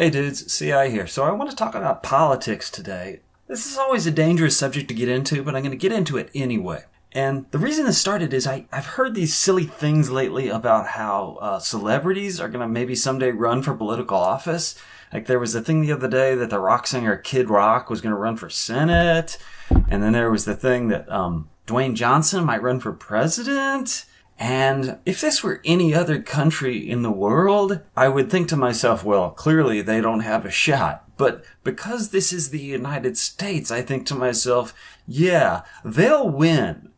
Hey dudes, CI here. So I want to talk about politics today. This is always a dangerous subject to get into, but I'm going to get into it anyway. And the reason this started is I've heard these silly things lately about how celebrities are going to maybe someday run for political office. Like there was a thing the other day that the rock singer Kid Rock was going to run for Senate. And then there was the thing that Dwayne Johnson might run for president. And if this were any other country in the world, I would think to myself, well, clearly they don't have a shot. But because this is the United States, I think to myself, yeah, they'll win.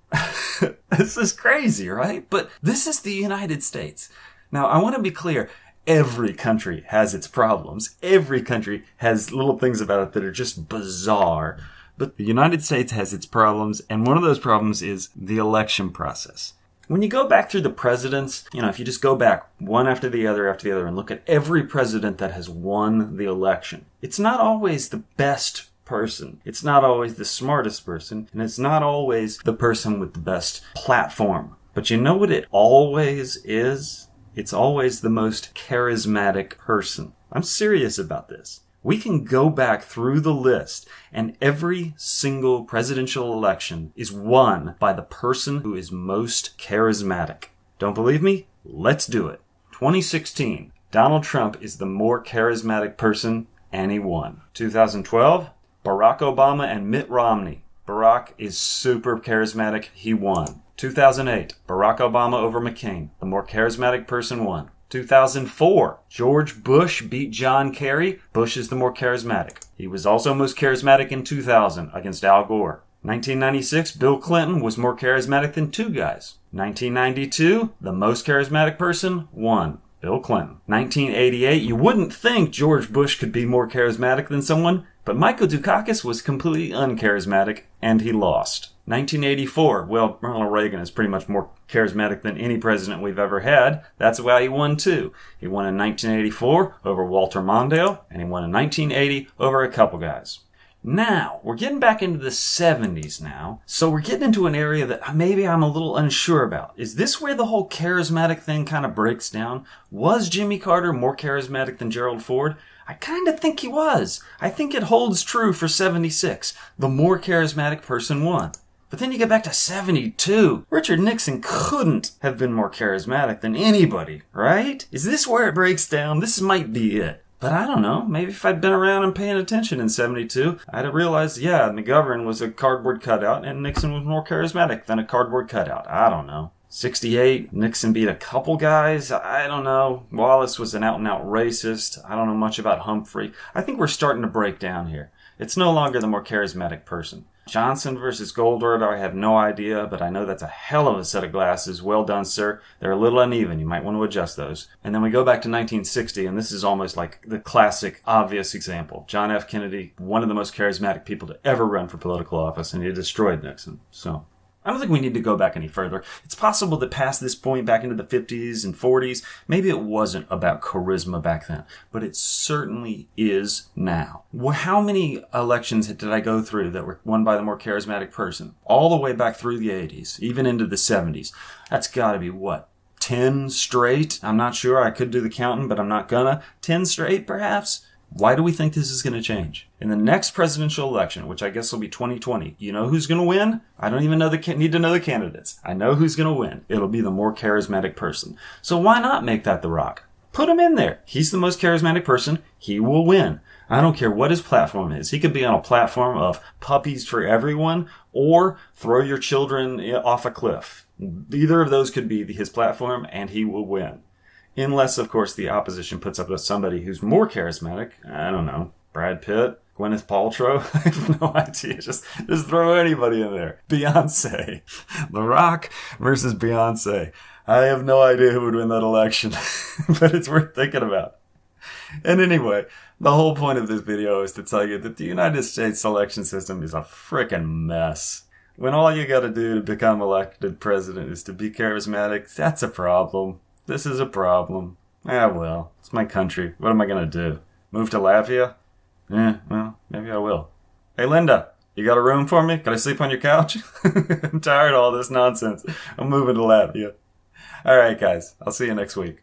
This is crazy, right? But this is the United States. Now, I want to be clear. Every country has its problems. Every country has little things about it that are just bizarre. But the United States has its problems, and one of those problems is the election process. When you go back through the presidents, if you just go back one after the other and look at every president that has won the election, it's not always the best person. It's not always the smartest person, and it's not always the person with the best platform. But you know what it always is? It's always the most charismatic person. I'm serious about this. We can go back through the list, and every single presidential election is won by the person who is most charismatic. Don't believe me? Let's do it. 2016, Donald Trump is the more charismatic person, and he won. 2012, Barack Obama and Mitt Romney. Barack is super charismatic. He won. 2008, Barack Obama over McCain. The more charismatic person won. 2004, George Bush beat John Kerry. Bush is the more charismatic. He was also most charismatic in 2000 against Al Gore. 1996, Bill Clinton was more charismatic than two guys. 1992, the most charismatic person won. Bill Clinton. 1988, you wouldn't think George Bush could be more charismatic than someone, but Michael Dukakis was completely uncharismatic, and he lost. 1984, well, Ronald Reagan is pretty much more charismatic than any president we've ever had. That's why he won too. He won in 1984 over Walter Mondale, and he won in 1980 over a couple guys. Now, we're getting back into the 70s now, so we're getting into an area that maybe I'm a little unsure about. Is this where the whole charismatic thing kind of breaks down? Was Jimmy Carter more charismatic than Gerald Ford? I kind of think he was. I think it holds true for 76. The more charismatic person won. But then you get back to 72. Richard Nixon couldn't have been more charismatic than anybody, right? Is this where it breaks down? This might be it. But I don't know. Maybe if I'd been around and paying attention in 72, I'd have realized, yeah, McGovern was a cardboard cutout and Nixon was more charismatic than a cardboard cutout. I don't know. 68, Nixon beat a couple guys. I don't know. Wallace was an out-and-out racist. I don't know much about Humphrey. I think we're starting to break down here. It's no longer the more charismatic person. Johnson versus Goldwater, I have no idea, but I know that's a hell of a set of glasses. Well done, sir. They're a little uneven. You might want to adjust those. And then we go back to 1960, and this is almost like the classic, obvious example. John F. Kennedy, one of the most charismatic people to ever run for political office, and he destroyed Nixon. So I don't think we need to go back any further. It's possible that past this point, back into the 50s and 40s, maybe it wasn't about charisma back then, but it certainly is now. Well, how many elections did I go through that were won by the more charismatic person? All the way back through the 80s, even into the 70s. That's gotta be what? 10 straight? I'm not sure. I could do the counting, but I'm not gonna. 10 straight, perhaps? Why do we think this is going to change? In the next presidential election, which I guess will be 2020, you know who's going to win? I don't even need to know the candidates. I know who's going to win. It'll be the more charismatic person. So why not make that The Rock? Put him in there. He's the most charismatic person. He will win. I don't care what his platform is. He could be on a platform of puppies for everyone or throw your children off a cliff. Either of those could be his platform, and he will win. Unless, of course, the opposition puts up with somebody who's more charismatic. I don't know. Brad Pitt? Gwyneth Paltrow? I have no idea. Just throw anybody in there. Beyonce. The Rock versus Beyonce. I have no idea who would win that election. But it's worth thinking about. And anyway, the whole point of this video is to tell you that the United States election system is a frickin' mess. When all you gotta do to become elected president is to be charismatic, that's a problem. This is a problem. Well, it's my country. What am I going to do? Move to Latvia? Well, maybe I will. Hey, Linda, you got a room for me? Can I sleep on your couch? I'm tired of all this nonsense. I'm moving to Latvia. All right, guys. I'll see you next week.